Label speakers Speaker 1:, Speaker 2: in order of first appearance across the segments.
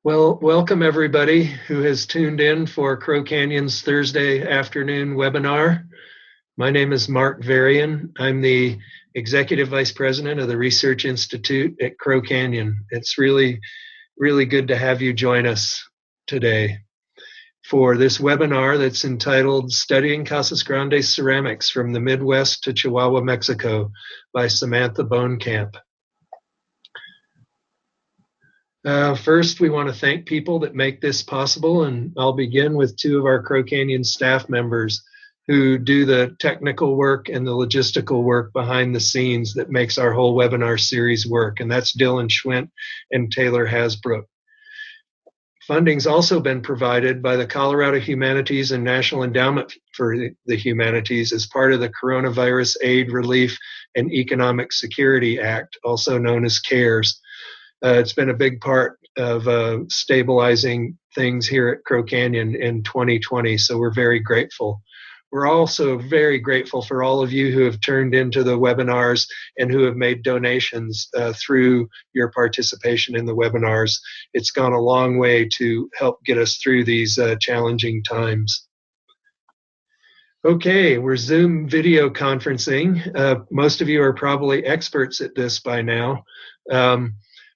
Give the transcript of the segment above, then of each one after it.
Speaker 1: Well, welcome everybody who has tuned in for Crow Canyon's Thursday afternoon webinar. My name is Mark Varian. I'm the Executive Vice President of the Research Institute at Crow Canyon. It's really good to have you join us today for this webinar that's entitled Studying Casas Grandes Ceramics from the Midwest to Chihuahua, Mexico by Samantha Bomkamp. First, we want to thank people that make this possible, and I'll begin with two of our Crow Canyon staff members who do the technical work and the logistical work behind the scenes that makes our whole webinar series work, and that's Dylan Schwint and Taylor Hasbrook. Funding's also been provided by the Colorado Humanities and National Endowment for the Humanities as part of the Coronavirus Aid, Relief, and Economic Security Act, also known as CARES. It's been a big part of stabilizing things here at Crow Canyon in 2020, so we're very grateful. We're also very grateful for all of you who have turned into the webinars and who have made donations through your participation in the webinars. It's gone a long way to help get us through these challenging times. Okay, we're Zoom video conferencing. Most of you are probably experts at this by now.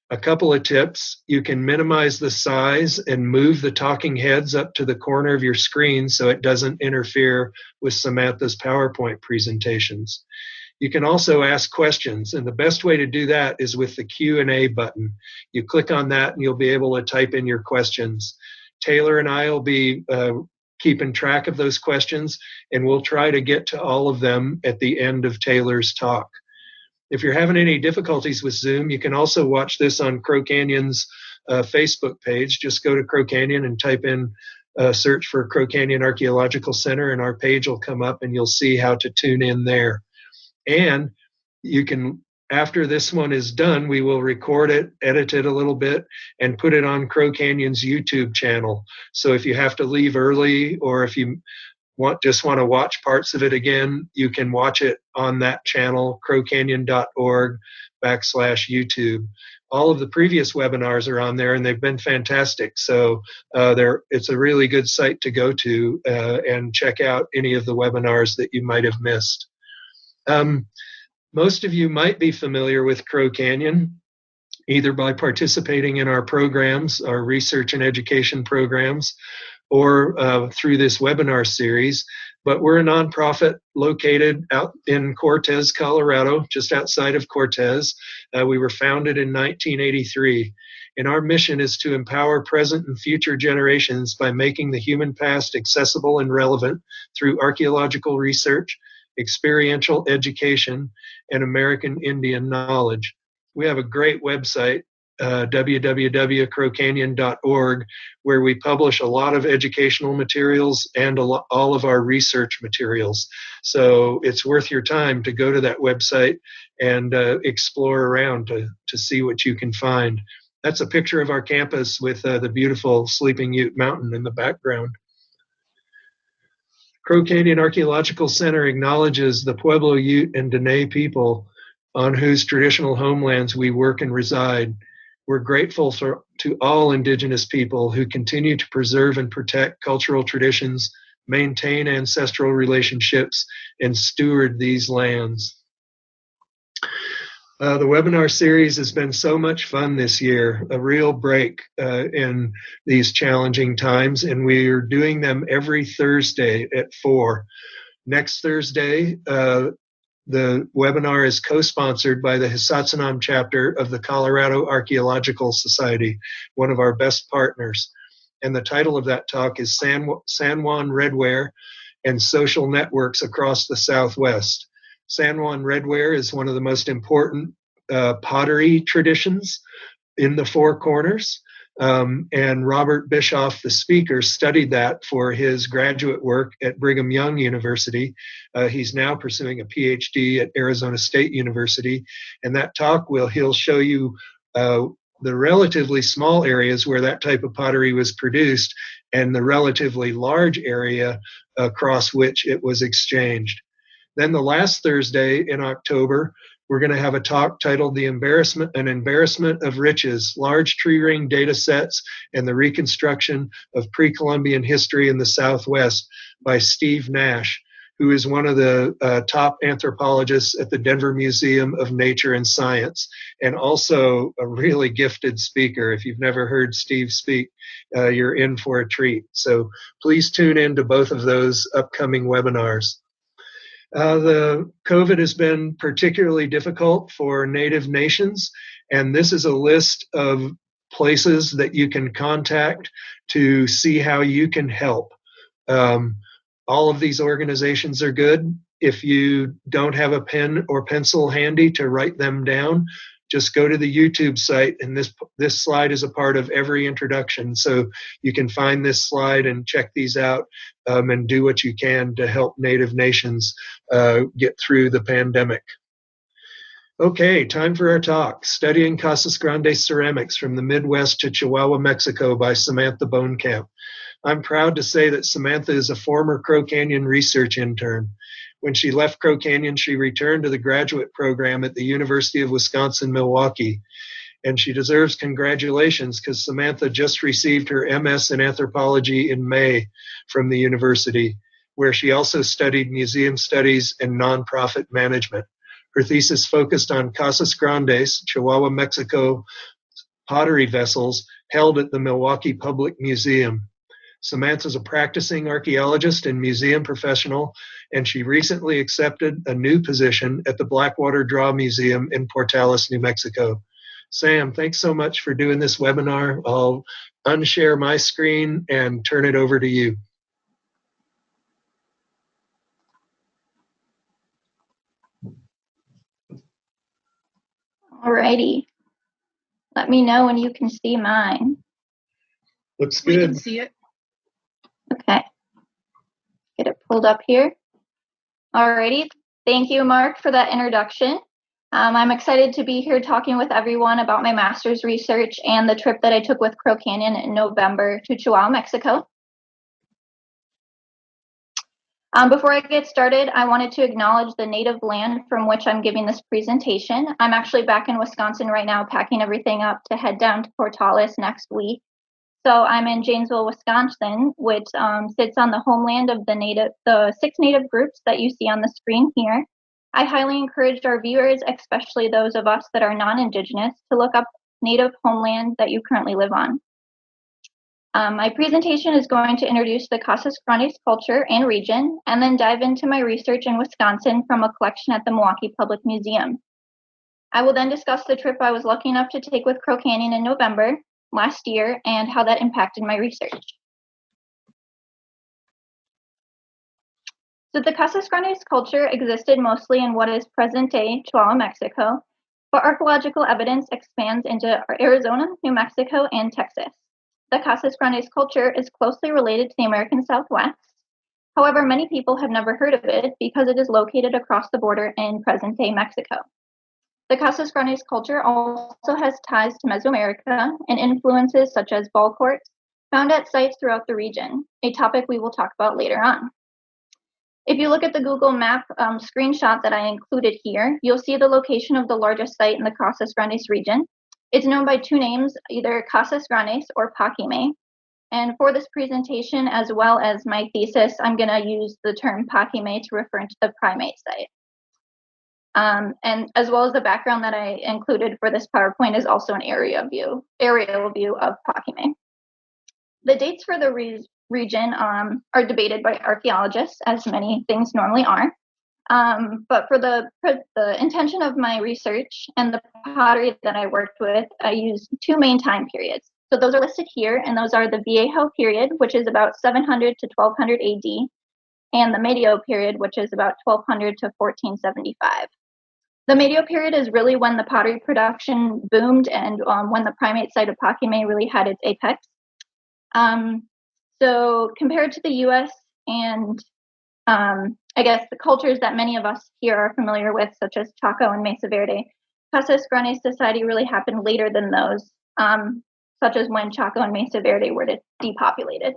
Speaker 1: A couple of tips. You can minimize the size and move the talking heads up to the corner of your screen so it doesn't interfere with Samantha's PowerPoint presentations. You can also ask questions, and the best way to do that is with the Q&A button. You click on that and you'll be able to type in your questions. Taylor and I will be keeping track of those questions, and we'll try to get to all of them at the end of Taylor's talk. If you're having any difficulties with Zoom, you can also watch this on Crow Canyon's Facebook page. Just go to Crow Canyon and type in search for Crow Canyon Archaeological Center, and our page will come up and you'll see how to tune in there. And you can, after this one is done, we will record it, edit it a little bit, and put it on Crow Canyon's YouTube channel. So if you have to leave early, or if you just want to watch parts of it again, you can watch it on that channel, crowcanyon.org/YouTube. All of the previous webinars are on there, and they've been fantastic. So it's a really good site to go to and check out any of the webinars that you might have missed. Most of you might be familiar with Crow Canyon, either by participating in our programs, our research and education programs, or through this webinar series. But we're a nonprofit located out in Cortez, Colorado, just outside of Cortez. We were founded in 1983, and our mission is to empower present and future generations by making the human past accessible and relevant through archaeological research, experiential education, and American Indian knowledge. We have a great website, www.crowcanyon.org, where we publish a lot of educational materials and all of our research materials. So it's worth your time to go to that website and explore around to see what you can find. That's a picture of our campus with the beautiful Sleeping Ute Mountain in the background. Crow Canyon Archaeological Center acknowledges the Pueblo, Ute, and Dene people on whose traditional homelands we work and reside. We're grateful to all Indigenous people who continue to preserve and protect cultural traditions, maintain ancestral relationships, and steward these lands. The webinar series has been so much fun this year, a real break in these challenging times, and we're doing them every Thursday at 4. Next Thursday, the webinar is co-sponsored by the Hisatsinom chapter of the Colorado Archaeological Society, one of our best partners. And the title of that talk is San Juan Redware and Social Networks Across the Southwest. San Juan Redware is one of the most important pottery traditions in the Four Corners. And Robert Bischoff, the speaker, studied that for his graduate work at Brigham Young University. He's now pursuing a PhD at Arizona State University. And that talk he'll show you the relatively small areas where that type of pottery was produced and the relatively large area across which it was exchanged. Then the last Thursday in October, We're going to have a talk titled An Embarrassment of Riches, Large Tree Ring Data Sets and the Reconstruction of Pre-Columbian History in the Southwest by Steve Nash, who is one of the top anthropologists at the Denver Museum of Nature and Science, and also a really gifted speaker. If you've never heard Steve speak, you're in for a treat. So please tune in to both of those upcoming webinars. The COVID has been particularly difficult for Native nations, and this is a list of places that you can contact to see how you can help. All of these organizations are good. If you don't have a pen or pencil handy to write them down, just go to the YouTube site, and this slide is a part of every introduction. So you can find this slide and check these out and do what you can to help Native nations get through the pandemic. Okay, time for our talk, Studying Casas Grandes Ceramics from the Midwest to Chihuahua, Mexico by Samantha Bomkamp. I'm proud to say that Samantha is a former Crow Canyon research intern. When she left Crow Canyon, she returned to the graduate program at the University of Wisconsin-Milwaukee. And she deserves congratulations because Samantha just received her MS in anthropology in May from the university, where she also studied museum studies and nonprofit management. Her thesis focused on Casas Grandes, Chihuahua, Mexico, pottery vessels held at the Milwaukee Public Museum. Samantha's a practicing archaeologist and museum professional, and she recently accepted a new position at the Blackwater Draw Museum in Portales, New Mexico. Sam, thanks so much for doing this webinar. I'll unshare my screen and turn it over to you.
Speaker 2: Alrighty. Let me know when you can see mine.
Speaker 1: Looks good.
Speaker 3: We can see it.
Speaker 2: Okay. Get it pulled up here. Alrighty. Thank you, Mark, for that introduction. I'm excited to be here talking with everyone about my master's research and the trip that I took with Crow Canyon in November to Chihuahua, Mexico. Before I get started, I wanted to acknowledge the native land from which I'm giving this presentation. I'm actually back in Wisconsin right now, packing everything up to head down to Portales next week. So I'm in Janesville, Wisconsin, which sits on the homeland of the 6 native groups that you see on the screen here. I highly encourage our viewers, especially those of us that are non-Indigenous, to look up native homeland that you currently live on. My presentation is going to introduce the Casas Grandes culture and region, and then dive into my research in Wisconsin from a collection at the Milwaukee Public Museum. I will then discuss the trip I was lucky enough to take with Crow Canyon in November last year and how that impacted my research. So the Casas Grandes culture existed mostly in what is present-day Chihuahua, Mexico, but archaeological evidence expands into Arizona, New Mexico, and Texas. The Casas Grandes culture is closely related to the American Southwest. However, many people have never heard of it because it is located across the border in present-day Mexico. The Casas Grandes culture also has ties to Mesoamerica and influences such as ball courts found at sites throughout the region, a topic we will talk about later on. If you look at the Google Map screenshot that I included here, you'll see the location of the largest site in the Casas Grandes region. It's known by 2 names, either Casas Grandes or Paquimé. And for this presentation, as well as my thesis, I'm going to use the term Paquimé to refer to the primate site. And as well as the background that I included for this PowerPoint is also an aerial view of Paquimé. The dates for the region are debated by archaeologists, as many things normally are. But for the intention of my research and the pottery that I worked with, I used 2 main time periods. So those are listed here, and those are the Viejo period, which is about 700 to 1200 AD, and the Medio period, which is about 1200 to 1475. The Medio period is really when the pottery production boomed and when the primate site of Paquimé really had its apex. So compared to the US and I guess the cultures that many of us here are familiar with, such as Chaco and Mesa Verde, Casas Grandes society really happened later than those, such as when Chaco and Mesa Verde were depopulated.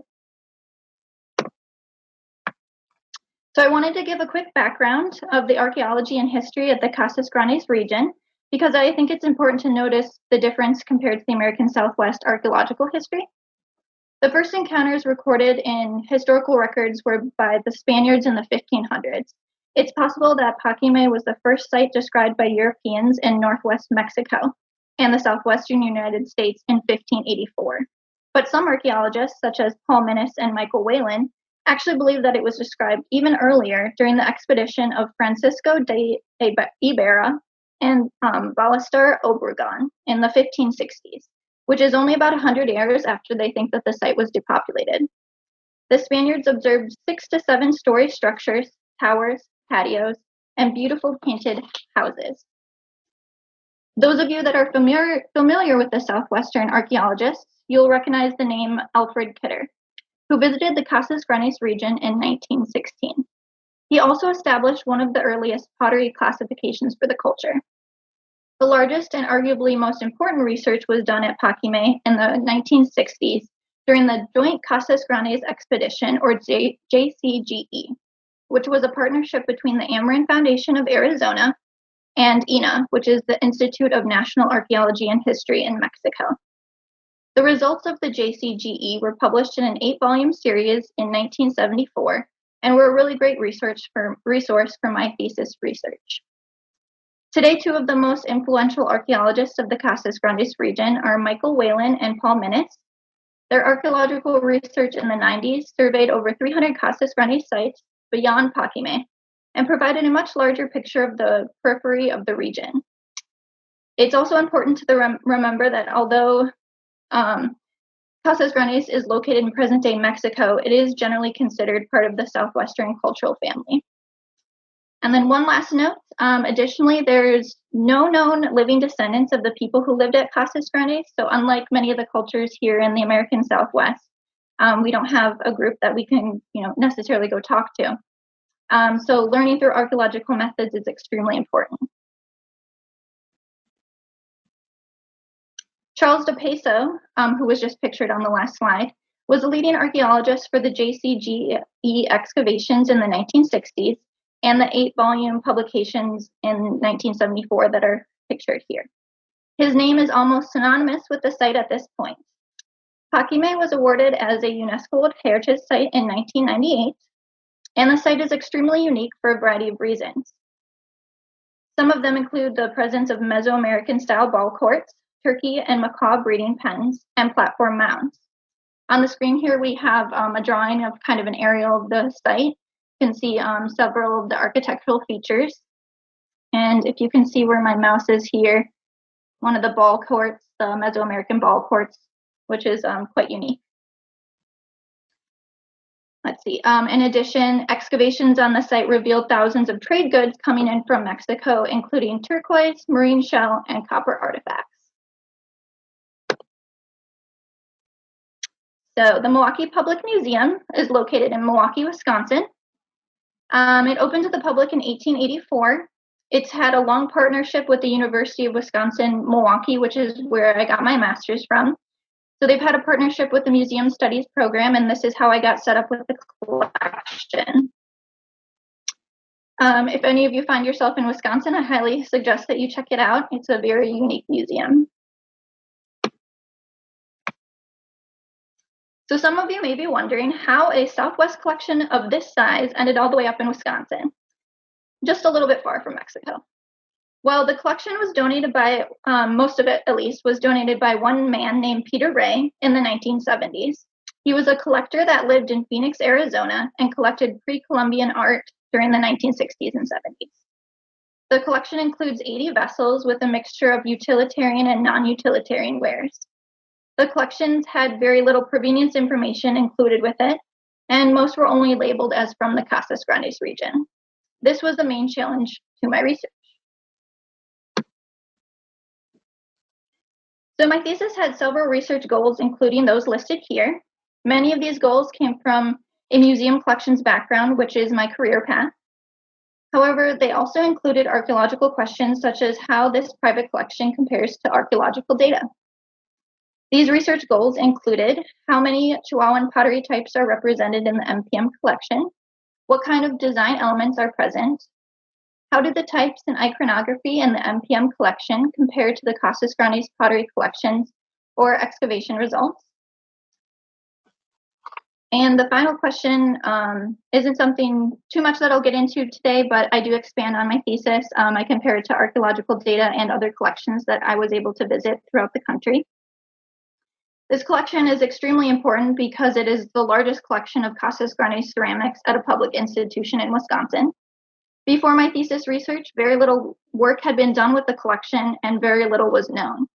Speaker 2: So I wanted to give a quick background of the archaeology and history of the Casas Grandes region, because I think it's important to notice the difference compared to the American Southwest archaeological history. The first encounters recorded in historical records were by the Spaniards in the 1500s. It's possible that Paquimé was the first site described by Europeans in northwest Mexico and the southwestern United States in 1584. But some archaeologists, such as Paul Minnis and Michael Whalen, actually believe that it was described even earlier during the expedition of Francisco de Iberra and Ballester Obregon in the 1560s, which is only about 100 years after they think that the site was depopulated. The Spaniards observed 6 to 7 story structures, towers, patios, and beautiful painted houses. Those of you that are familiar with the Southwestern archaeologists, you'll recognize the name Alfred Kidder, who visited the Casas Grandes region in 1916. He also established one of the earliest pottery classifications for the culture. The largest and arguably most important research was done at Paquimé in the 1960s during the Joint Casas Grandes Expedition, or JCGE, which was a partnership between the Amarin Foundation of Arizona and INA, which is the Institute of National Archaeology and History in Mexico. The results of the JCGE were published in an 8-volume series in 1974 and were a really great resource for my thesis research. Today, 2 of the most influential archaeologists of the Casas Grandes region are Michael Whalen and Paul Minnis. Their archaeological research in the 90s surveyed over 300 Casas Grandes sites beyond Paquimé and provided a much larger picture of the periphery of the region. It's also important to remember that although Casas Grandes is located in present-day Mexico, it is generally considered part of the Southwestern cultural family. And then one last note, additionally, there's no known living descendants of the people who lived at Casas Grandes. So unlike many of the cultures here in the American Southwest, we don't have a group that we can necessarily go talk to. So learning through archaeological methods is extremely important. Charles de Peso, who was just pictured on the last slide, was a leading archaeologist for the JCGE excavations in the 1960s and the 8-volume publications in 1974 that are pictured here. His name is almost synonymous with the site at this point. Paquimé was awarded as a UNESCO World Heritage Site in 1998, and the site is extremely unique for a variety of reasons. Some of them include the presence of Mesoamerican style ball courts, turkey and macaw breeding pens, and platform mounds. On the screen here we have a drawing of kind of an aerial of the site. You can see several of the architectural features. And if you can see where my mouse is here, one of the ball courts, the Mesoamerican ball courts, which is quite unique. Let's see. In addition, excavations on the site revealed thousands of trade goods coming in from Mexico, including turquoise, marine shell, and copper artifacts. So the Milwaukee Public Museum is located in Milwaukee, Wisconsin. It opened to the public in 1884. It's had a long partnership with the University of Wisconsin-Milwaukee, which is where I got my master's from. So they've had a partnership with the Museum Studies program, and this is how I got set up with the collection. If any of you find yourself in Wisconsin, I highly suggest that you check it out. It's a very unique museum. So some of you may be wondering how a Southwest collection of this size ended all the way up in Wisconsin, just a little bit far from Mexico. Well, the collection was donated by, most of it at least, was donated by one man named Peter Ray in the 1970s. He was a collector that lived in Phoenix, Arizona, and collected pre-Columbian art during the 1960s and 70s. The collection includes 80 vessels with a mixture of utilitarian and non-utilitarian wares. The collections had very little provenience information included with it, and most were only labeled as from the Casas Grandes region. This was the main challenge to my research. So my thesis had several research goals, including those listed here. Many of these goals came from a museum collections background, which is my career path. However, they also included archaeological questions such as how this private collection compares to archaeological data. These research goals included how many Chihuahuan pottery types are represented in the MPM collection, What kind of design elements are present? How do the types and iconography in the MPM collection compare to the Casas Grandes pottery collections or excavation results? And the final question isn't something too much that I'll get into today, but I do expand on my thesis. I compare it to archaeological data and other collections that I was able to visit throughout the country. This collection is extremely important because it is the largest collection of Casas Grandes ceramics at a public institution in Wisconsin. Before my thesis research, very little work had been done with the collection and very little was known.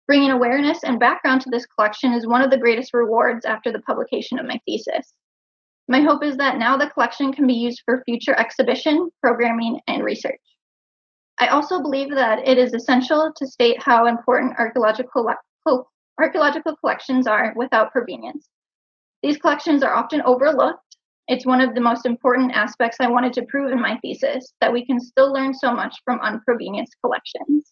Speaker 2: Bringing awareness and background to this collection is one of the greatest rewards after the publication of my thesis. My hope is that now the collection can be used for future exhibition, programming, and research. I also believe that it is essential to state how important archaeological collections are without provenience. These collections are often overlooked. It's one of the most important aspects I wanted to prove in my thesis, that we can still learn so much from unprovenience collections.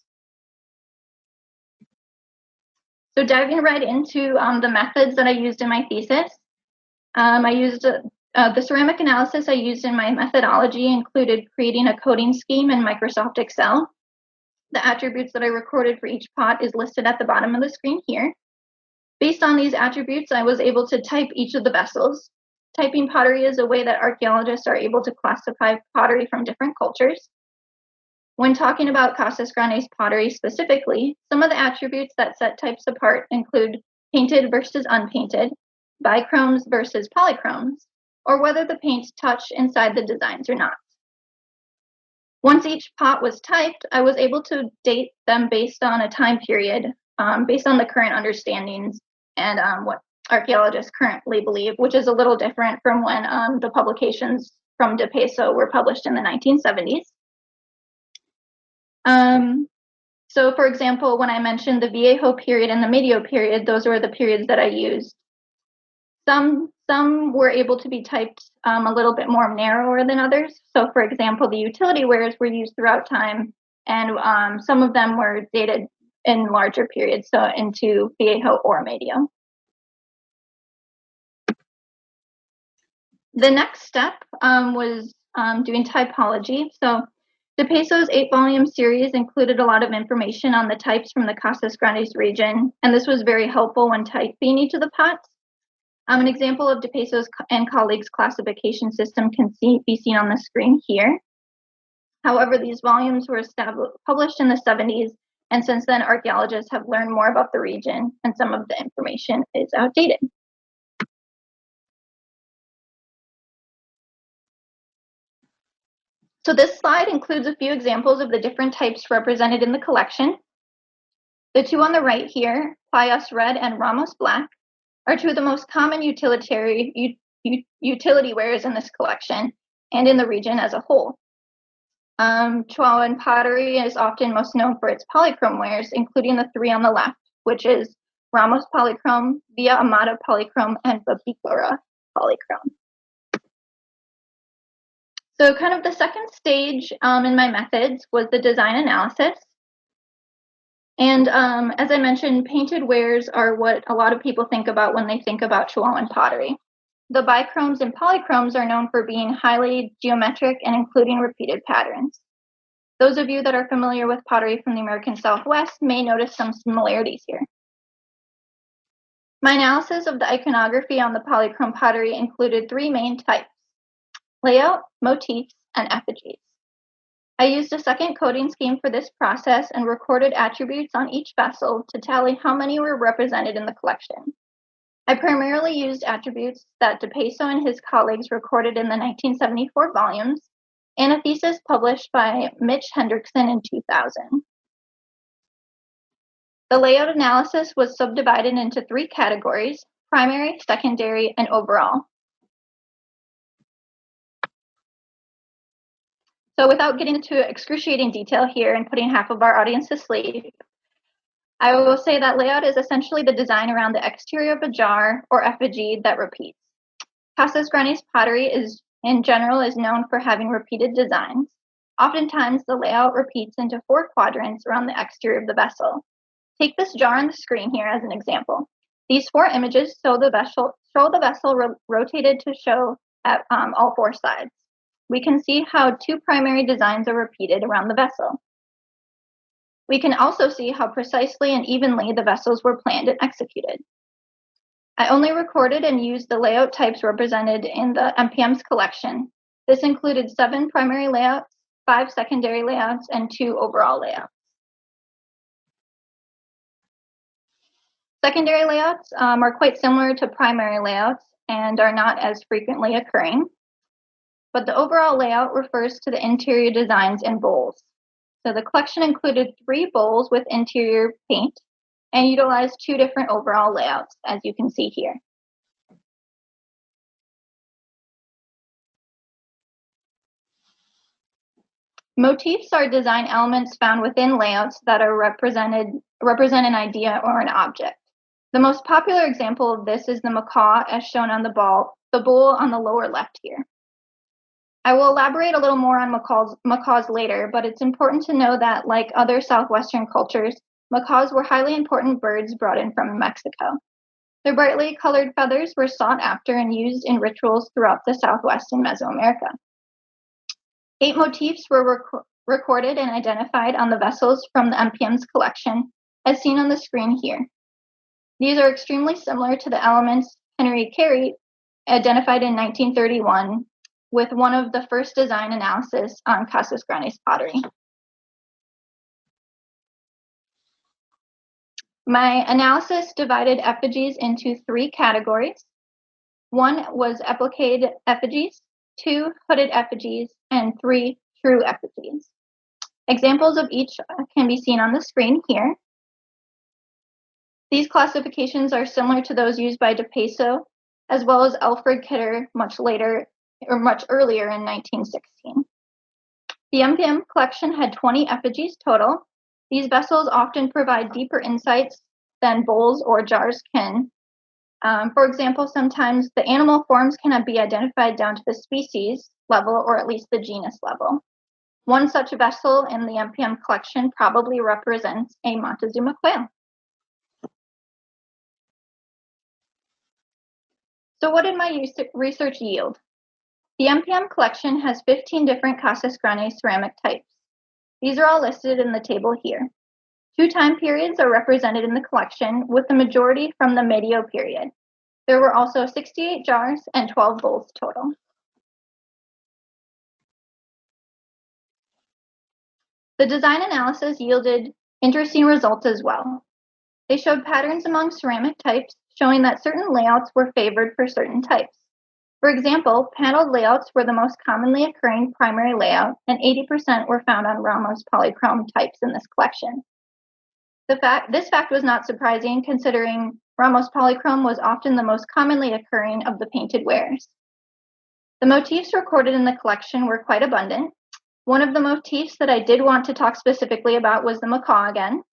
Speaker 2: So diving right into the methods that I used in my thesis, I used the ceramic analysis I used in my methodology included creating a coding scheme in Microsoft Excel. The attributes that I recorded for each pot is listed at the bottom of the screen here. Based on these attributes, I was able to type each of the vessels. Typing pottery is a way that archaeologists are able to classify pottery from different cultures. When talking about Casas Grandes pottery specifically, some of the attributes that set types apart include painted versus unpainted, bichromes versus polychromes, or whether the paints touch inside the designs or not. Once each pot was typed, I was able to date them based on a time period, based on the current understandings and what archaeologists currently believe, which is a little different from when the publications from De Peso were published in the 1970s. So for example, when I mentioned the Viejo period and the Medio period, those were the periods that I used. Some were able to be typed a little bit more narrower than others. So for example, the utility wares were used throughout time, and some of them were dated in larger periods, so into Viejo or Medio. The next step was doing typology. So De Peso's 8-volume series included a lot of information on the types from the Casas Grandes region, and this was very helpful when typing each of the pots. An example of De Peso's and colleagues' classification system can be seen on the screen here. However, these volumes were published in the 70s, and since then archaeologists have learned more about the region, and some of the information is outdated. So this slide includes a few examples of the different types represented in the collection. The two on the right here, Playas Red and Ramos Black, are two of the most common utility wares in this collection and in the region as a whole. Chihuahuan pottery is often most known for its polychrome wares, including the three on the left, which is Ramos polychrome, Villa Amada polychrome, and Babicora polychrome. So kind of the second stage in my methods was the design analysis. And as I mentioned, painted wares are what a lot of people think about when they think about Chihuahuan pottery. The bichromes and polychromes are known for being highly geometric and including repeated patterns. Those of you that are familiar with pottery from the American Southwest may notice some similarities here. My analysis of the iconography on the polychrome pottery included three main types: layout, motifs, and effigies. I used a second coding scheme for this process and recorded attributes on each vessel to tally how many were represented in the collection. I primarily used attributes that De Peso and his colleagues recorded in the 1974 volumes and a thesis published by Mitch Hendrickson in 2000. The layout analysis was subdivided into three categories: primary, secondary, and overall. So without getting into excruciating detail here and putting half of our audience to sleep, I will say that layout is essentially the design around the exterior of a jar or effigy that repeats. Casas Grandes pottery in general is known for having repeated designs. Oftentimes, the layout repeats into 4 quadrants around the exterior of the vessel. Take this jar on the screen here as an example. These 4 images show the vessel rotated to show at all 4 sides. we can see how two primary designs are repeated around the vessel. We can also see how precisely and evenly the vessels were planned and executed. I only recorded and used the layout types represented in the MPM's collection. This included 7 primary layouts, 5 secondary layouts, and 2 overall layouts. Secondary layouts are quite similar to primary layouts and are not as frequently occurring, but the overall layout refers to the interior designs and bowls. So the collection included 3 bowls with interior paint and utilized 2 different overall layouts, as you can see here. Motifs are design elements found within layouts that are represent an idea or an object. The most popular example of this is the macaw, as shown on the bowl on the lower left here. I will elaborate a little more on macaws later, but it's important to know that, like other southwestern cultures, macaws were highly important birds brought in from Mexico. Their brightly colored feathers were sought after and used in rituals throughout the Southwest and Mesoamerica. 8 motifs were recorded and identified on the vessels from the MPM's collection, as seen on the screen here. These are extremely similar to the elements Henry Carey identified in 1931 with one of the first design analysis on Casas Grandes pottery. My analysis divided effigies into 3 categories. 1 was applique effigies, 2 hooded effigies, and 3 true effigies. Examples of each can be seen on the screen here. These classifications are similar to those used by De Peso, as well as Alfred Kidder much earlier in 1916. The MPM collection had 20 effigies total. These vessels often provide deeper insights than bowls or jars can. For example, sometimes the animal forms cannot be identified down to the species level or at least the genus level. One such vessel in the MPM collection probably represents a Montezuma quail. So what did my research yield? The MPM collection has 15 different Casas Grandes ceramic types. These are all listed in the table here. 2 time periods are represented in the collection, with the majority from the Medio period. There were also 68 jars and 12 bowls total. The design analysis yielded interesting results as well. They showed patterns among ceramic types, showing that certain layouts were favored for certain types. For example, paneled layouts were the most commonly occurring primary layout, and 80% were found on Ramos polychrome types in this collection. This fact was not surprising, considering Ramos polychrome was often the most commonly occurring of the painted wares. The motifs recorded in the collection were quite abundant. One of the motifs that I did want to talk specifically about was the macaw again.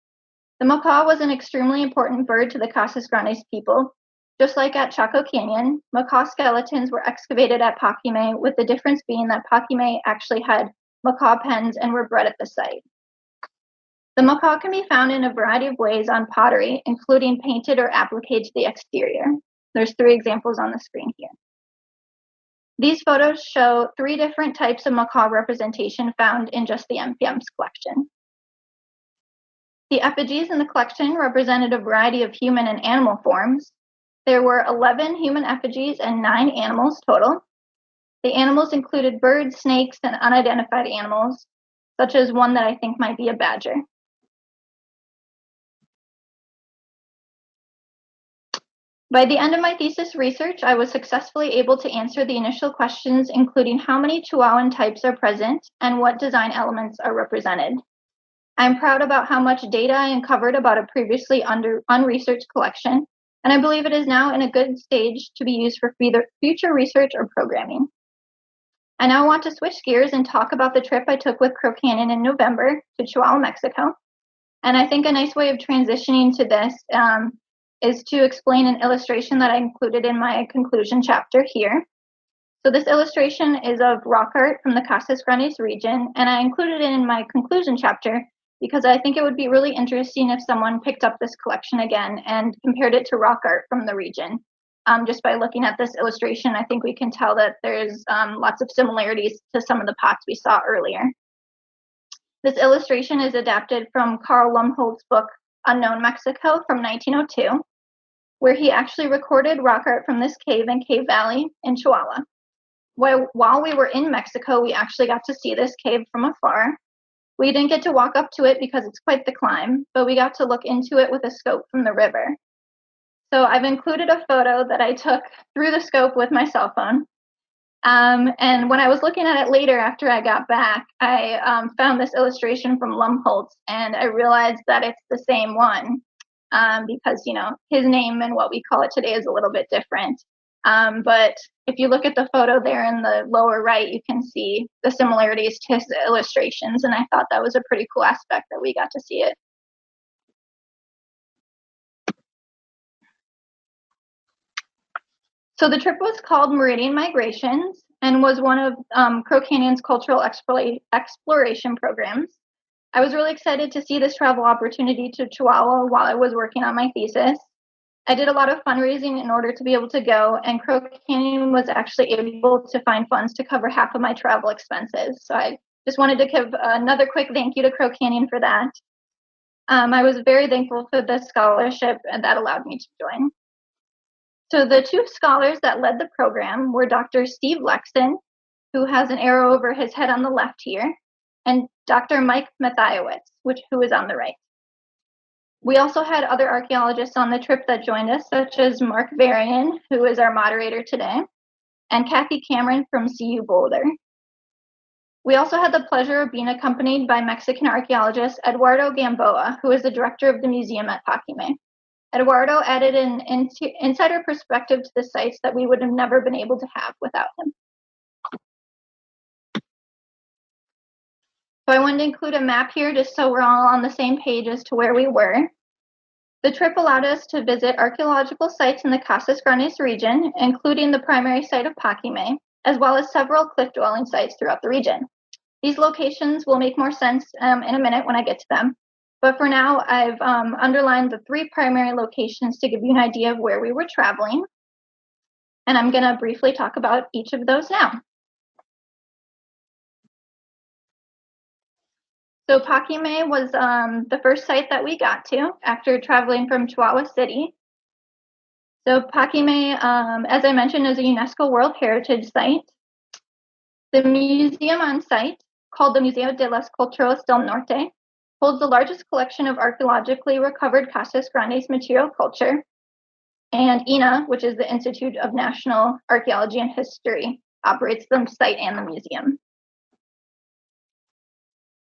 Speaker 2: The macaw was an extremely important bird to the Casas Grandes people. Just like at Chaco Canyon, macaw skeletons were excavated at Paquimé, with the difference being that Paquimé actually had macaw pens and were bred at the site. The macaw can be found in a variety of ways on pottery, including painted or appliqued to the exterior. There's 3 examples on the screen here. These photos show 3 different types of macaw representation found in just the MPM's collection. The effigies in the collection represented a variety of human and animal forms. There were 11 human effigies and 9 animals total. The animals included birds, snakes, and unidentified animals, such as one that I think might be a badger. By the end of my thesis research, I was successfully able to answer the initial questions, including how many Chihuahuan types are present and what design elements are represented. I'm proud about how much data I uncovered about a previously unresearched collection, and I believe it is now in a good stage to be used for future research or programming. I now want to switch gears and talk about the trip I took with Crow Canyon in November to Chihuahua, Mexico. And I think a nice way of transitioning to this is to explain an illustration that I included in my conclusion chapter here. So this illustration is of rock art from the Casas Grandes region, and I included it in my conclusion chapter because I think it would be really interesting if someone picked up this collection again and compared it to rock art from the region. just by looking at this illustration, I think we can tell that there's lots of similarities to some of the pots we saw earlier. This illustration is adapted from Carl Lumhold's book, Unknown Mexico from 1902, where he actually recorded rock art from this cave in Cave Valley in Chihuahua. While we were in Mexico, we actually got to see this cave from afar. We didn't get to walk up to it because it's quite the climb, but we got to look into it with a scope from the river. So I've included a photo that I took through the scope with my cell phone. And when I was looking at it later after I got back, I found this illustration from Lumholtz, and I realized that it's the same one because, you know, his name and what we call it today is a little bit different. But if you look at the photo there in the lower right, you can see the similarities to his illustrations, and I thought that was a pretty cool aspect that we got to see it. So the trip was called Meridian Migrations and was one of Crow Canyon's cultural exploration programs. I was really excited to see this travel opportunity to Chihuahua while I was working on my thesis. I did a lot of fundraising in order to be able to go, and Crow Canyon was actually able to find funds to cover half of my travel expenses. So I just wanted to give another quick thank you to Crow Canyon for that. I was very thankful for the scholarship, and that allowed me to join. So the two scholars that led the program were Dr. Steve Lexon, who has an arrow over his head on the left here, and Dr. Mike Mathiowicz, who is on the right. We also had other archaeologists on the trip that joined us, such as Mark Varian, who is our moderator today, and Kathy Cameron from CU Boulder. We also had the pleasure of being accompanied by Mexican archaeologist Eduardo Gamboa, who is the director of the museum at Paquimé. Eduardo added an insider perspective to the sites that we would have never been able to have without him. So I wanted to include a map here just so we're all on the same page as to where we were. The trip allowed us to visit archaeological sites in the Casas Grandes region, including the primary site of Paquimé, as well as several cliff-dwelling sites throughout the region. These locations will make more sense in a minute when I get to them. But for now, I've underlined the three primary locations to give you an idea of where we were traveling. And I'm going to briefly talk about each of those now. So Paquimé was the first site that we got to after traveling from Chihuahua City. So Paquimé, as I mentioned, is a UNESCO World Heritage Site. The museum on site, called the Museo de las Culturas del Norte, holds the largest collection of archaeologically recovered Casas Grandes material culture. And INA, which is the Institute of National Archaeology and History, operates the site and the museum.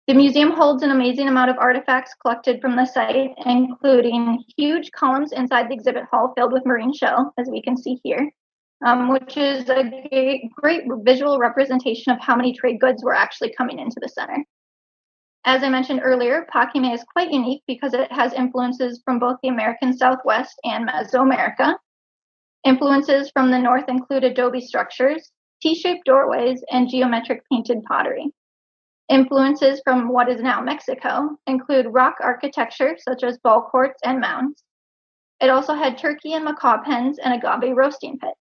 Speaker 2: The museum holds an amazing amount of artifacts collected from the site, including huge columns inside the exhibit hall filled with marine shell, as we can see here, which is a great visual representation of how many trade goods were actually coming into the center. As I mentioned earlier, Paquimé is quite unique because it has influences from both the American Southwest and Mesoamerica. Influences from the north include adobe structures, T-shaped doorways, and geometric painted pottery. Influences from what is now Mexico include rock architecture, such as ball courts and mounds. It also had turkey and macaw pens and agave roasting pits.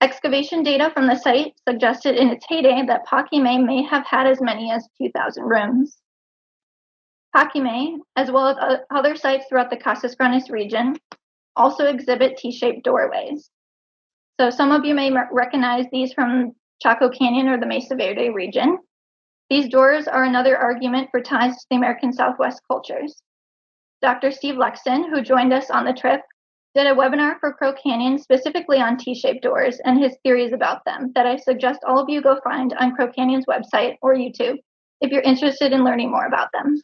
Speaker 2: Excavation data from the site suggested in its heyday that Paquimé may have had as many as 2,000 rooms. Paquimé, as well as other sites throughout the Casas Grandes region, also exhibit T-shaped doorways. So some of you may recognize these from Chaco Canyon or the Mesa Verde region. These doors are another argument for ties to the American Southwest cultures. Dr. Steve Lexon, who joined us on the trip, did a webinar for Crow Canyon specifically on T-shaped doors and his theories about them that I suggest all of you go find on Crow Canyon's website or YouTube if you're interested in learning more about them.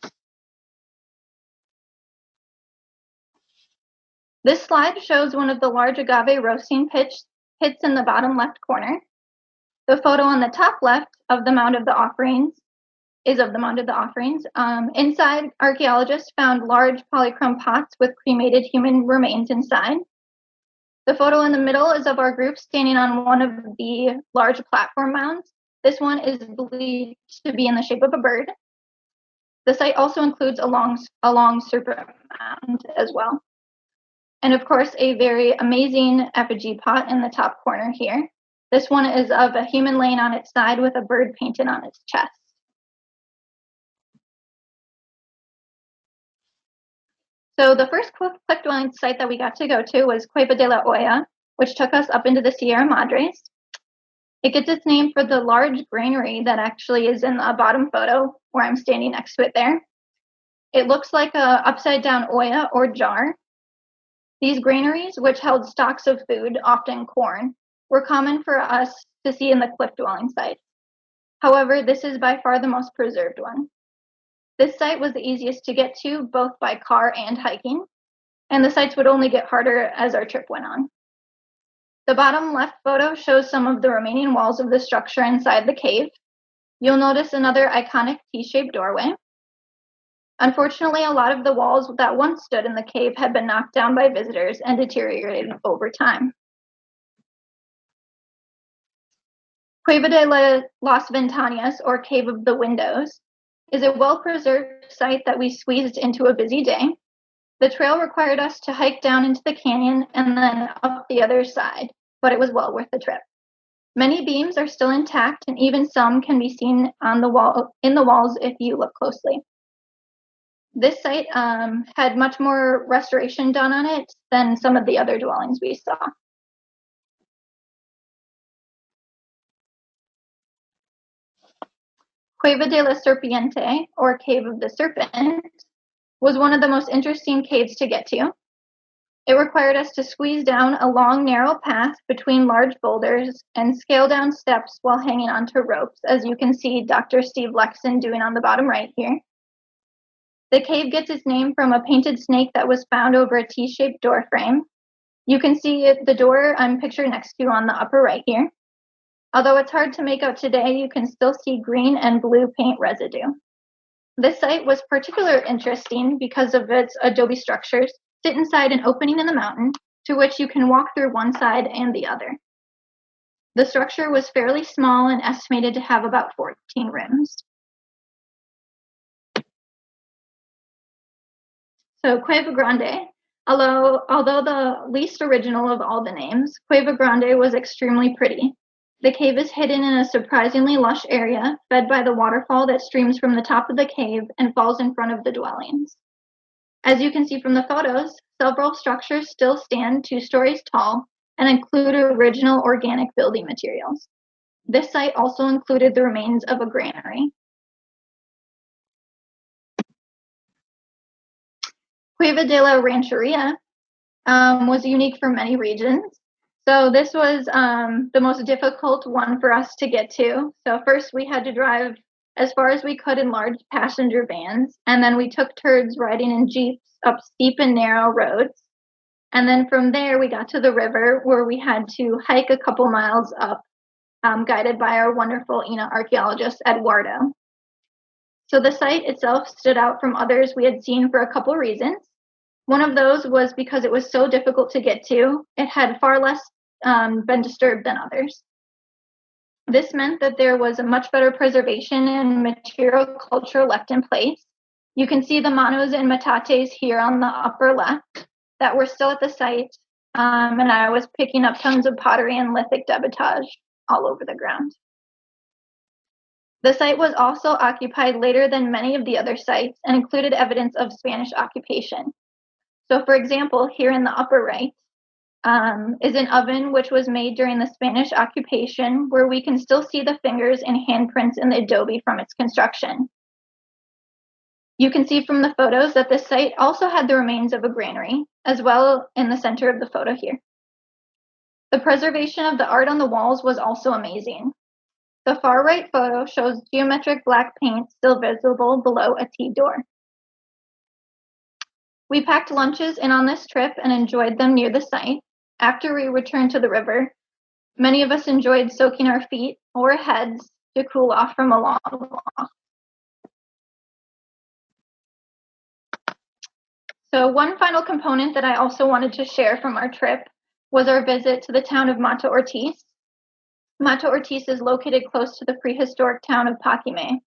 Speaker 2: This slide shows one of the large agave roasting pits in the bottom left corner. The photo on the top left of the Mound of the Offerings is of the Mound of the Offerings. Inside, archaeologists found large polychrome pots with cremated human remains inside. The photo in the middle is of our group standing on one of the large platform mounds. This one is believed to be in the shape of a bird. The site also includes a long serpent mound as well. And of course, a very amazing effigy pot in the top corner here. This one is of a human laying on its side with a bird painted on its chest. So the first cliff dwelling site that we got to go to was Cueva de la Olla, which took us up into the Sierra Madres. It gets its name for the large granary that actually is in the bottom photo where I'm standing next to it there. It looks like a upside down olla or jar. These granaries, which held stocks of food, often corn, were common for us to see in the cliff dwelling sites. However, this is by far the most preserved one. This site was the easiest to get to both by car and hiking, and the sites would only get harder as our trip went on. The bottom left photo shows some of the remaining walls of the structure inside the cave. You'll notice another iconic T-shaped doorway. Unfortunately, a lot of the walls that once stood in the cave had been knocked down by visitors and deteriorated over time. Cueva de las Ventanas, or Cave of the Windows, is a well-preserved site that we squeezed into a busy day. The trail required us to hike down into the canyon and then up the other side, but it was well worth the trip. Many beams are still intact, and even some can be seen on the wall in the walls if you look closely. This site had much more restoration done on it than some of the other dwellings we saw. Cueva de la Serpiente, or Cave of the Serpent, was one of the most interesting caves to get to. It required us to squeeze down a long, narrow path between large boulders and scale down steps while hanging onto ropes, as you can see Dr. Steve Lexon doing on the bottom right here. The cave gets its name from a painted snake that was found over a T-shaped door frame. You can see the door I'm pictured next to on the upper right here. Although it's hard to make out today, you can still see green and blue paint residue. This site was particularly interesting because of its adobe structures sit inside an opening in the mountain to which you can walk through one side and the other. The structure was fairly small and estimated to have about 14 rooms. So Cueva Grande, although the least original of all the names, Cueva Grande was extremely pretty. The cave is hidden in a surprisingly lush area, fed by the waterfall that streams from the top of the cave and falls in front of the dwellings. As you can see from the photos, several structures still stand 2 stories tall and include original organic building materials. This site also included the remains of a granary. Cueva de la Rancheria was unique for many reasons. So this was the most difficult one for us to get to. So first we had to drive as far as we could in large passenger vans, and then we took turns riding in jeeps up steep and narrow roads. And then from there we got to the river where we had to hike a couple miles up, guided by our wonderful archaeologist, Eduardo. So the site itself stood out from others we had seen for a couple reasons. One of those was because it was so difficult to get to. It had far less been disturbed than others. This meant that there was a much better preservation and material culture left in place. You can see the manos and metates here on the upper left that were still at the site, and I was picking up tons of pottery and lithic debitage all over the ground. The site was also occupied later than many of the other sites and included evidence of Spanish occupation. So for example, here in the upper right is an oven which was made during the Spanish occupation, where we can still see the fingers and handprints in the adobe from its construction. You can see from the photos that this site also had the remains of a granary, as well in the center of the photo here. The preservation of the art on the walls was also amazing. The far right photo shows geometric black paint still visible below a T door. We packed lunches in on this trip and enjoyed them near the site. After we returned to the river, many of us enjoyed soaking our feet or heads to cool off from a long walk. So one final component that I also wanted to share from our trip was our visit to the town of Mata Ortiz. Mata Ortiz is located close to the prehistoric town of Paquimé.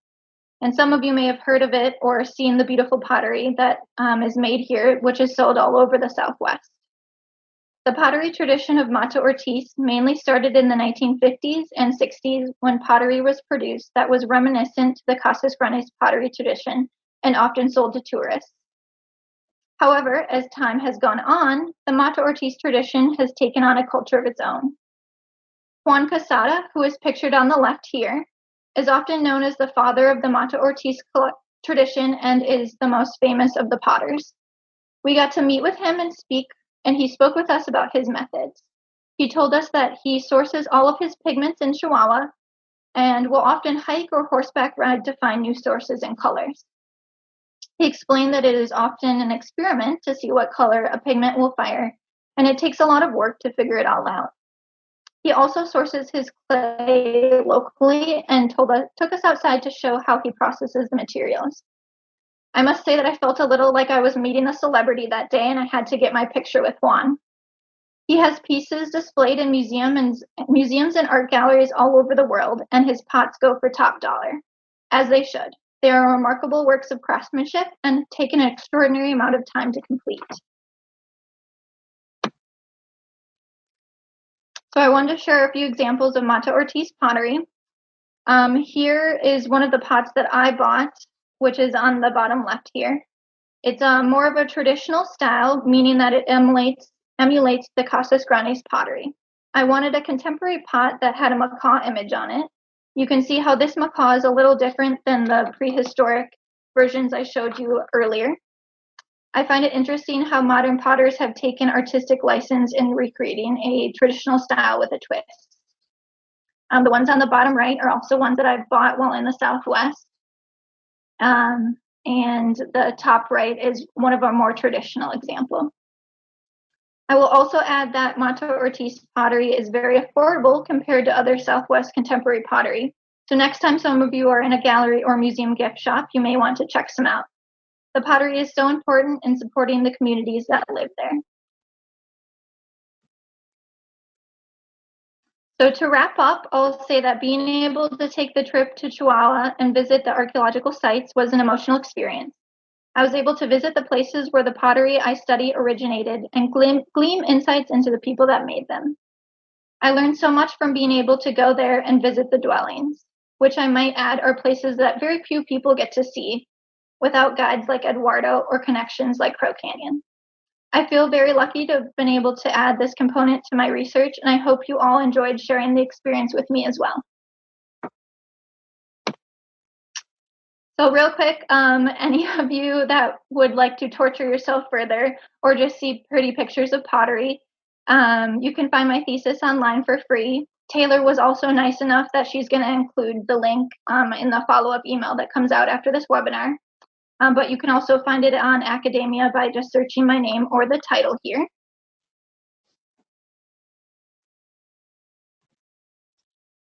Speaker 2: And some of you may have heard of it or seen the beautiful pottery that is made here, which is sold all over the Southwest. The pottery tradition of Mata Ortiz mainly started in the 1950s and 60s when pottery was produced that was reminiscent to the Casas Grandes pottery tradition and often sold to tourists. However, as time has gone on, the Mata Ortiz tradition has taken on a culture of its own. Juan Casada, who is pictured on the left here, is often known as the father of the Mata Ortiz tradition and is the most famous of the potters. We got to meet with him and he spoke with us about his methods. He told us that he sources all of his pigments in Chihuahua and will often hike or horseback ride to find new sources and colors. He explained that it is often an experiment to see what color a pigment will fire, and it takes a lot of work to figure it all out. He also sources his clay locally and took us outside to show how he processes the materials. I must say that I felt a little like I was meeting a celebrity that day, and I had to get my picture with Juan. He has pieces displayed in museums and art galleries all over the world, and his pots go for top dollar, as they should. They are remarkable works of craftsmanship and take an extraordinary amount of time to complete. So I wanted to share a few examples of Mata Ortiz pottery. Here is one of the pots that I bought, which is on the bottom left here. It's more of a traditional style, meaning that it emulates the Casas Grandes pottery. I wanted a contemporary pot that had a macaw image on it. You can see how this macaw is a little different than the prehistoric versions I showed you earlier. I find it interesting how modern potters have taken artistic license in recreating a traditional style with a twist. The ones on the bottom right are also ones that I've bought while in the Southwest. And the top right is one of our more traditional examples. I will also add that Mata Ortiz pottery is very affordable compared to other Southwest contemporary pottery. So next time some of you are in a gallery or museum gift shop, you may want to check some out. The pottery is so important in supporting the communities that live there. So to wrap up, I'll say that being able to take the trip to Chihuahua and visit the archaeological sites was an emotional experience. I was able to visit the places where the pottery I study originated and glean insights into the people that made them. I learned so much from being able to go there and visit the dwellings, which I might add are places that very few people get to see without guides like Eduardo or connections like Crow Canyon. I feel very lucky to have been able to add this component to my research, and I hope you all enjoyed sharing the experience with me as well. So real quick, any of you that would like to torture yourself further or just see pretty pictures of pottery, you can find my thesis online for free. Taylor was also nice enough that she's going to include the link in the follow-up email that comes out after this webinar. But you can also find it on academia by just searching my name or the title here.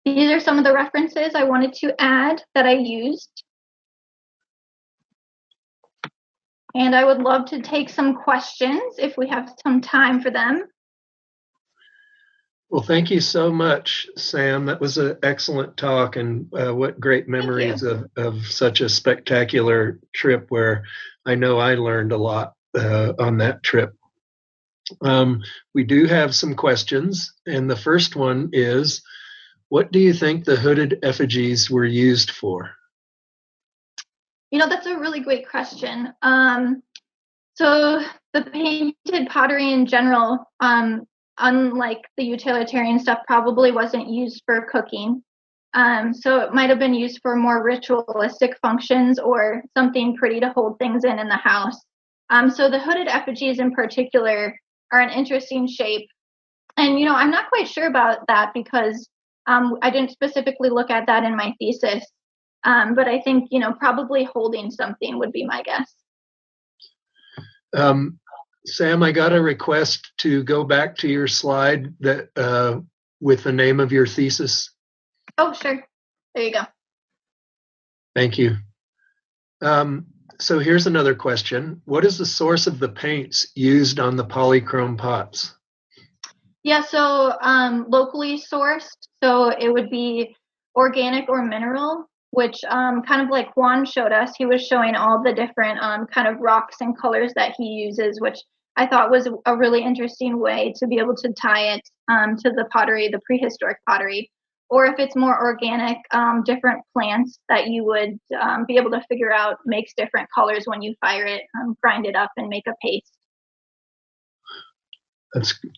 Speaker 2: These are some of the references I wanted to add that I used. And I would love to take some questions if we have some time for them.
Speaker 1: Well, thank you so much, Sam. That was an excellent talk, and what great memories of such a spectacular trip where I know I learned a lot on that trip. We do have some questions, and the first one is, what do you think the hooded effigies were used for?
Speaker 2: You know, that's a really great question. So the painted pottery in general, unlike the utilitarian stuff, probably wasn't used for cooking. So it might have been used for more ritualistic functions or something pretty to hold things in the house. So the hooded effigies in particular are an interesting shape. And, you know, I'm not quite sure about that because I didn't specifically look at that in my thesis. But I think, you know, probably holding something would be my guess.
Speaker 1: Sam, I got a request to go back to your slide that with the name of your thesis.
Speaker 2: Oh, sure. There you go.
Speaker 1: Thank you. So here's another question. What is the source of the paints used on the polychrome pots?
Speaker 2: Yeah, so locally sourced. So it would be organic or mineral, which kind of like Juan showed us, he was showing all the different kind of rocks and colors that he uses, which I thought was a really interesting way to be able to tie it to the pottery, the prehistoric pottery, or if it's more organic, different plants that you would be able to figure out makes different colors when you fire it, grind it up and make a paste.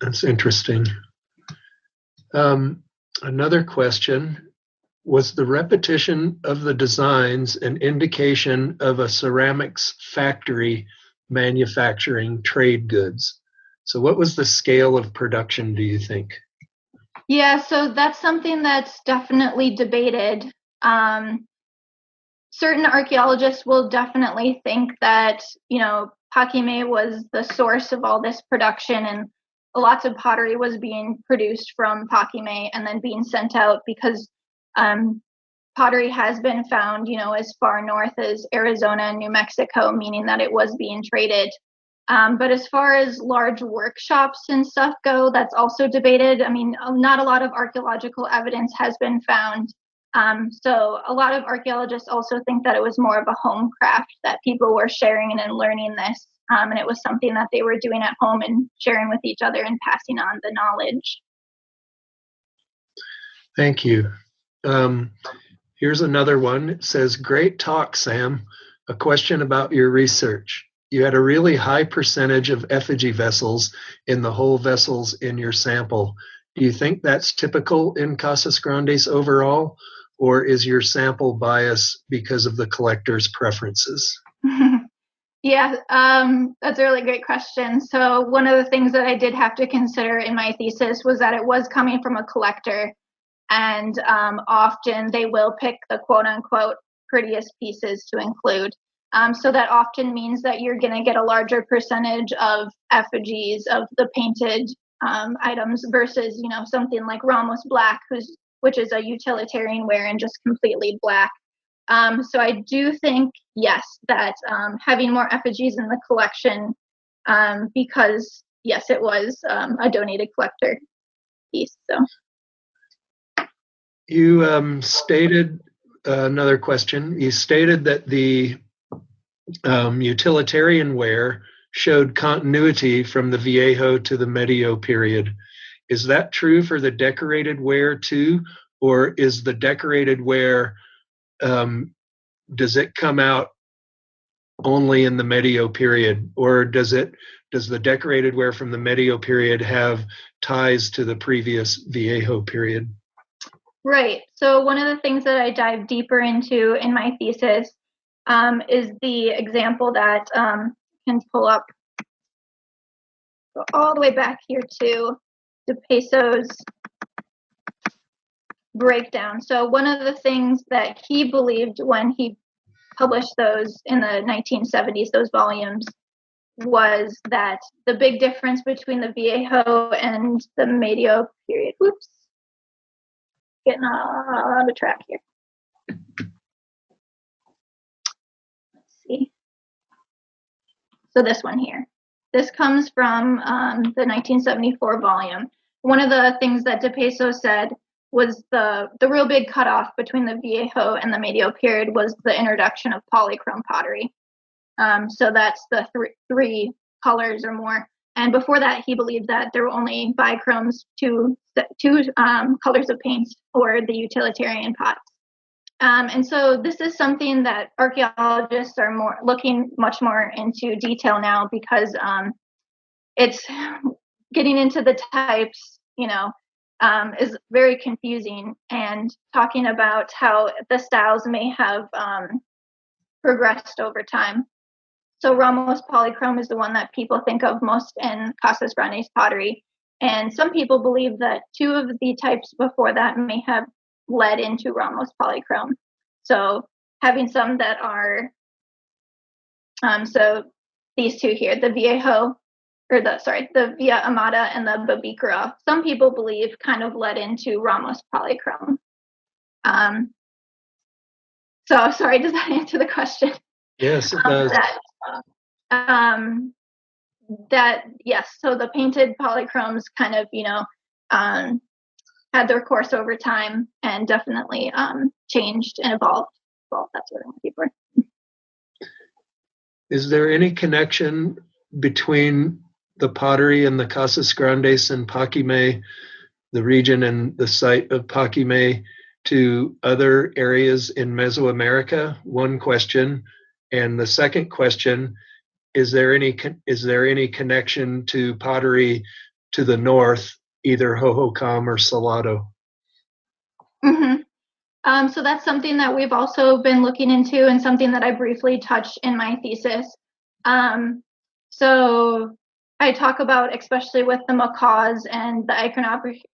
Speaker 1: That's interesting. Another question, was the repetition of the designs an indication of a ceramics factory manufacturing trade goods? So what was the scale of production, do you think?
Speaker 2: Yeah, so that's something that's definitely debated. Certain archaeologists will definitely think that, Paquimé was the source of all this production, and lots of pottery was being produced from Paquimé and then being sent out because pottery has been found, as far north as Arizona and New Mexico, meaning that it was being traded. But as far as large workshops and stuff go, that's also debated. I mean, not a lot of archaeological evidence has been found. So a lot of archaeologists also think that it was more of a home craft, that people were sharing and learning this. And it was something that they were doing at home and sharing with each other and passing on the knowledge.
Speaker 1: Thank you. Here's another one. It says, great talk, Sam. A question about your research. You had a really high percentage of effigy vessels in the whole vessels in your sample. Do you think that's typical in Casas Grandes overall, or is your sample bias because of the collector's preferences?
Speaker 2: Yeah, that's a really great question. So one of the things that I did have to consider in my thesis was that it was coming from a collector, and often they will pick the quote-unquote prettiest pieces to include. So that often means that you're going to get a larger percentage of effigies of the painted items versus, something like Ramos Black, which is a utilitarian wear and just completely black. So I do think, yes, that having more effigies in the collection, because, yes, it was a donated collector piece. So
Speaker 1: you stated another question. You stated that the utilitarian wear showed continuity from the Viejo to the Medio period. Is that true for the decorated wear too, or is the decorated wear does it come out only in the Medio period, or does the decorated wear from the Medio period have ties to the previous Viejo period?
Speaker 2: Right. So one of the things that I dive deeper into in my thesis is the example that can pull up, go all the way back here to De Peso's breakdown. So one of the things that he believed when he published those in the 1970s, those volumes, was that the big difference between the Viejo and the Medio period, whoops, getting out of track here. Let's see. So this one here. This comes from the 1974 volume. One of the things that De Peso said was the real big cutoff between the Viejo and the Medio period was the introduction of polychrome pottery. So that's the three colors or more. And before that, he believed that there were only bichromes, two colors of paint, or the utilitarian pots. And so this is something that archaeologists are looking much more into detail now, because it's getting into the types, is very confusing, and talking about how the styles may have progressed over time. So Ramos polychrome is the one that people think of most in Casas Grandes pottery. And some people believe that two of the types before that may have led into Ramos polychrome. So having some that are, so these two here, the Viejo, the Via Amada and the Babikra, some people believe kind of led into Ramos polychrome. So sorry, does that answer the question?
Speaker 1: Yes, it does.
Speaker 2: Yes, so the painted polychromes kind of, had their course over time and definitely changed and evolved. Well, that's what I'm looking for.
Speaker 1: Is there any connection between the pottery in the Casas Grandes and Paquimé, the region and the site of Paquimé, to other areas in Mesoamerica? One question. And the second question, is there any connection to pottery to the north, either Hohokam or Salado?
Speaker 2: So that's something that we've also been looking into, and something that I briefly touched in my thesis. So I talk about, especially with the macaws and the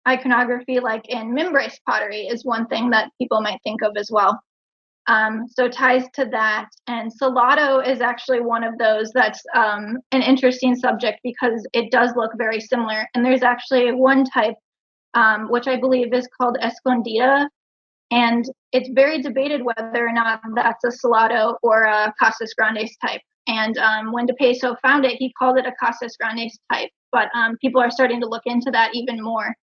Speaker 2: iconography, like in Mimbres pottery, is one thing that people might think of as well. So ties to that. And Salado is actually one of those that's an interesting subject, because it does look very similar. And there's actually one type, which I believe is called Escondida, and it's very debated whether or not that's a Salado or a Casas Grandes type. And when DePeso found it, he called it a Casas Grandes type. But people are starting to look into that even more.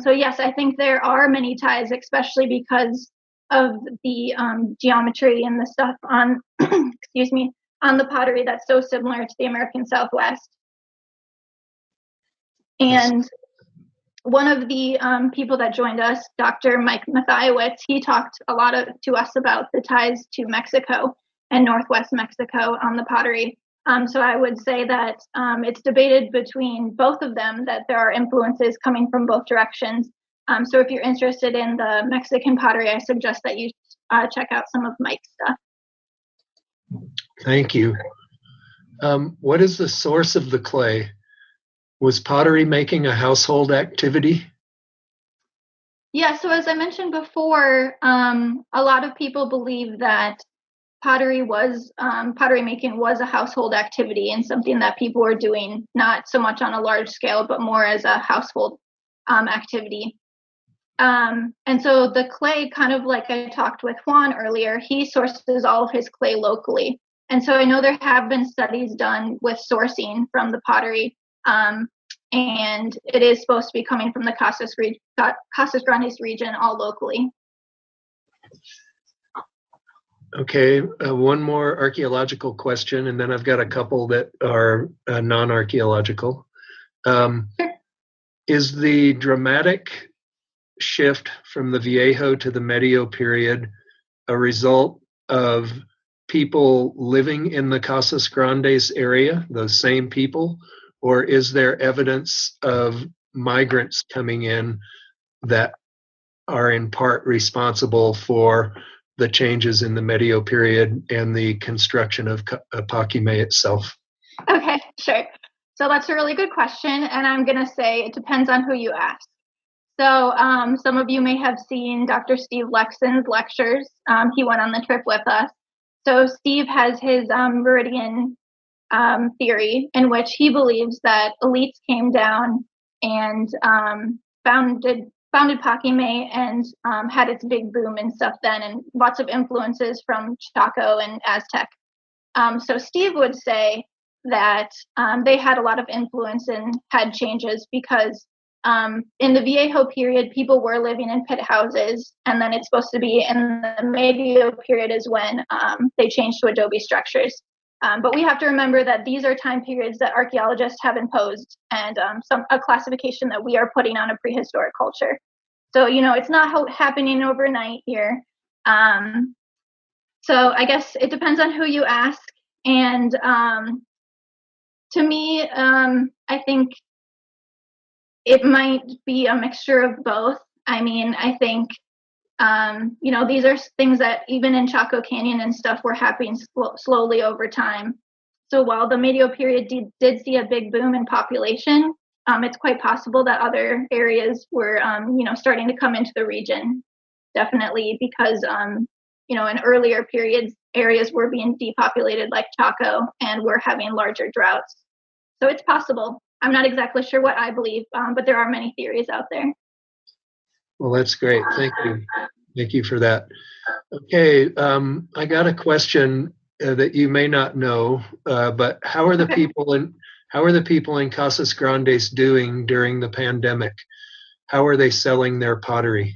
Speaker 2: So yes, I think there are many ties, especially because of the geometry and the stuff on, excuse me, on the pottery that's so similar to the American Southwest. And one of the people that joined us, Dr. Mike Mathiowicz, he talked a lot to us about the ties to Mexico and Northwest Mexico on the pottery. So I would say that it's debated between both of them, that there are influences coming from both directions. So if you're interested in the Mexican pottery, I suggest that you check out some of Mike's stuff.
Speaker 1: Thank you. What is the source of the clay? Was pottery making a household activity?
Speaker 2: Yeah, so as I mentioned before, a lot of people believe that pottery making was a household activity, and something that people were doing, not so much on a large scale, but more as a household activity. And so the clay, kind of like I talked with Juan earlier, he sources all of his clay locally. And so I know there have been studies done with sourcing from the pottery, and it is supposed to be coming from the Casas Grandes region, all locally.
Speaker 1: Okay, one more archaeological question, and then I've got a couple that are non-archaeological.
Speaker 2: Sure.
Speaker 1: Is the dramatic shift from the Viejo to the Medio period a result of people living in the Casas Grandes area, those same people, or is there evidence of migrants coming in that are in part responsible for the changes in the Medio period and the construction of Paquimé itself?
Speaker 2: Okay, sure. So that's a really good question, and I'm going to say it depends on who you ask. So some of you may have seen Dr. Steve Lexon's lectures. He went on the trip with us. So Steve has his meridian theory, in which he believes that elites came down and founded Paquimé and had its big boom and stuff then, and lots of influences from Chaco and Aztec. So Steve would say that they had a lot of influence and had changes, because in the Viejo period, people were living in pit houses, and then it's supposed to be in the Medio period is when they changed to adobe structures. But we have to remember that these are time periods that archaeologists have imposed, and a classification that we are putting on a prehistoric culture. So, it's not happening overnight here. So I guess it depends on who you ask. And to me, I think it might be a mixture of both. I mean, I think, these are things that even in Chaco Canyon and stuff were happening slowly over time. So while the Medio period did see a big boom in population, it's quite possible that other areas were, starting to come into the region, definitely, because, in earlier periods, areas were being depopulated like Chaco, and we're having larger droughts. So it's possible. I'm not exactly sure what I believe, but there are many theories out there.
Speaker 1: Well, that's great. Thank you. Thank you for that. Okay, I got a question that you may not know, but how are the people in Casas Grandes doing during the pandemic? How are they selling their pottery?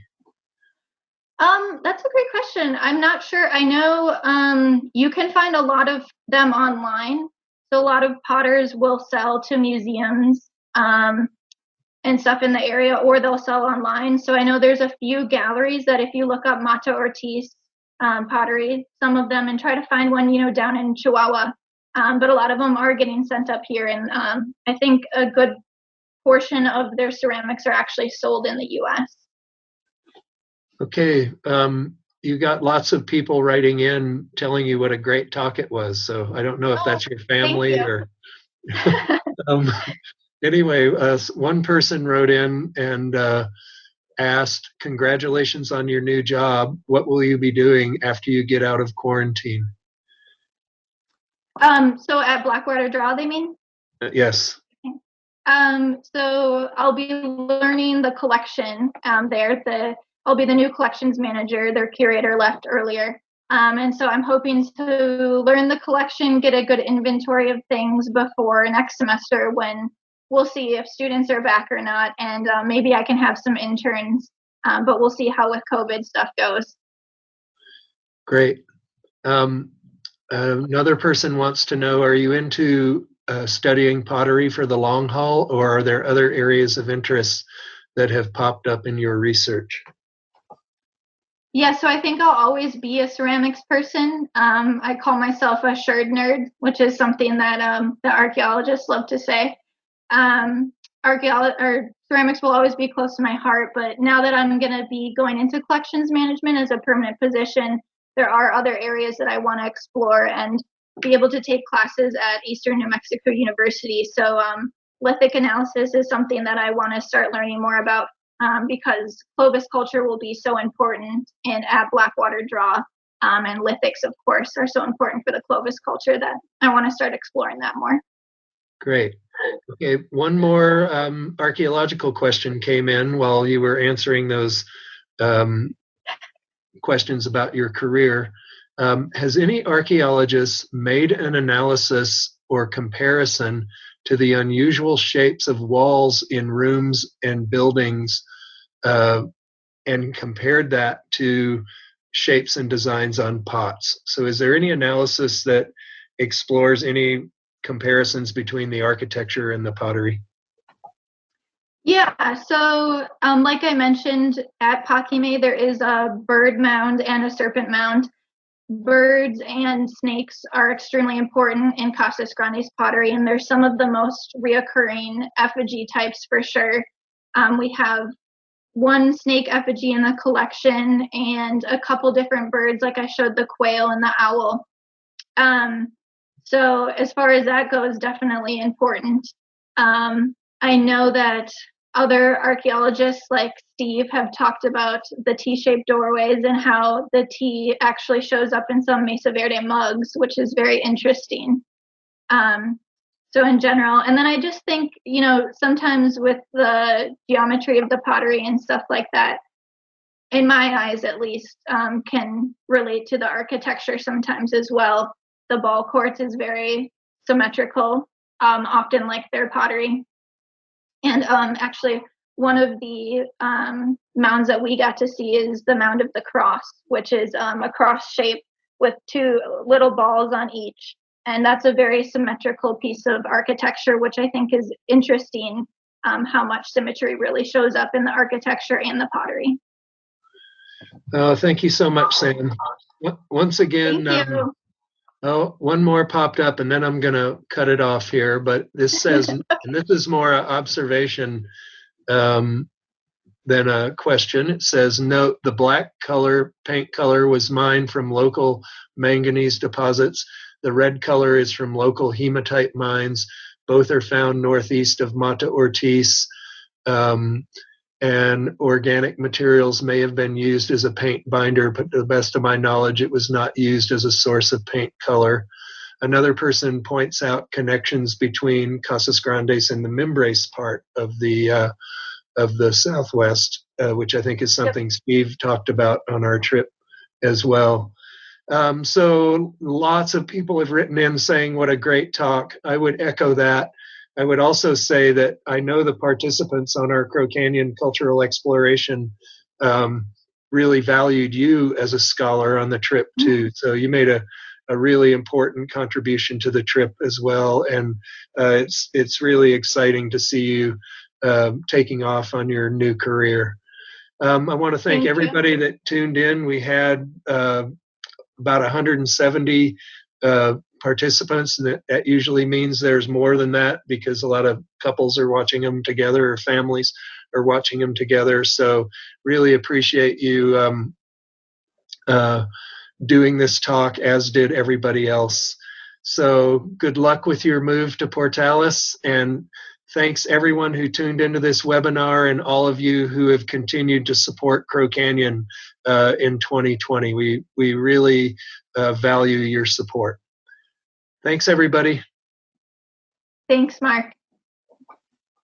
Speaker 2: That's a great question. I'm not sure. I know you can find a lot of them online. So a lot of potters will sell to museums and stuff in the area, or they'll sell online. So I know there's a few galleries that if you look up Mata Ortiz pottery, some of them, and try to find one, down in Chihuahua. But a lot of them are getting sent up here. And I think a good portion of their ceramics are actually sold in the U.S.
Speaker 1: Okay. You got lots of people writing in telling you what a great talk it was. So I don't know if that's your family or. Anyway, one person wrote in and asked, "Congratulations on your new job. What will you be doing after you get out of quarantine?"
Speaker 2: So at Blackwater Draw, they mean?
Speaker 1: Yes.
Speaker 2: So I'll be learning the collection there. I'll be the new collections manager. Their curator left earlier. And so I'm hoping to learn the collection, get a good inventory of things before next semester when we'll see if students are back or not. And maybe I can have some interns, but we'll see how with COVID stuff goes.
Speaker 1: Great. Another person wants to know, are you into studying pottery for the long haul, or are there other areas of interest that have popped up in your research?
Speaker 2: Yeah, so I think I'll always be a ceramics person. I call myself a sherd nerd, which is something that the archaeologists love to say. Ceramics will always be close to my heart, but now that I'm going to be going into collections management as a permanent position, there are other areas that I want to explore and be able to take classes at Eastern New Mexico University. So lithic analysis is something that I want to start learning more about because Clovis culture will be so important and at Blackwater Draw. And lithics, of course, are so important for the Clovis culture that I want to start exploring that more.
Speaker 1: Great. Okay, one more archaeological question came in while you were answering those questions about your career. Has any archaeologist made an analysis or comparison to the unusual shapes of walls in rooms and buildings and compared that to shapes and designs on pots? So is there any analysis that explores any comparisons between the architecture and the pottery?
Speaker 2: Yeah, so like I mentioned, at Paquimé, there is a bird mound and a serpent mound. Birds and snakes are extremely important in Casas Grandes pottery, and they're some of the most reoccurring effigy types for sure. We have one snake effigy in the collection and a couple different birds, like I showed the quail and the owl. So as far as that goes, definitely important. I know that other archaeologists like Steve have talked about the T-shaped doorways and how the T actually shows up in some Mesa Verde mugs, which is very interesting. So in general, and then I just think, sometimes with the geometry of the pottery and stuff like that, in my eyes at least, can relate to the architecture sometimes as well. The ball courts is very symmetrical, often like their pottery. And actually, one of the mounds that we got to see is the Mound of the Cross, which is a cross shape with two little balls on each. And that's a very symmetrical piece of architecture, which I think is interesting, how much symmetry really shows up in the architecture and the pottery.
Speaker 1: Thank you so much, Sam. Once again,
Speaker 2: Thank you.
Speaker 1: One more popped up, and then I'm going to cut it off here. But this says, and this is more an observation than a question. It says, note the black paint color was mined from local manganese deposits. The red color is from local hematite mines. Both are found northeast of Mata Ortiz. And organic materials may have been used as a paint binder, but to the best of my knowledge, it was not used as a source of paint color. Another person points out connections between Casas Grandes and the Mimbres part of the Southwest, which I think is something Steve talked about on our trip as well. So lots of people have written in saying what a great talk. I would echo that. I would also say that I know the participants on our Crow Canyon cultural exploration really valued you as a scholar on the trip too. So you made a a really important contribution to the trip as well. And it's really exciting to see you taking off on your new career. I want to thank everybody that tuned in. We had about 170 participants. That usually means there's more than that because a lot of couples are watching them together or families are watching them together. So really appreciate you doing this talk, as did everybody else. So good luck with your move to Portales, and thanks everyone who tuned into this webinar and all of you who have continued to support Crow Canyon in 2020. We really value your support. Thanks, everybody.
Speaker 2: Thanks, Mark.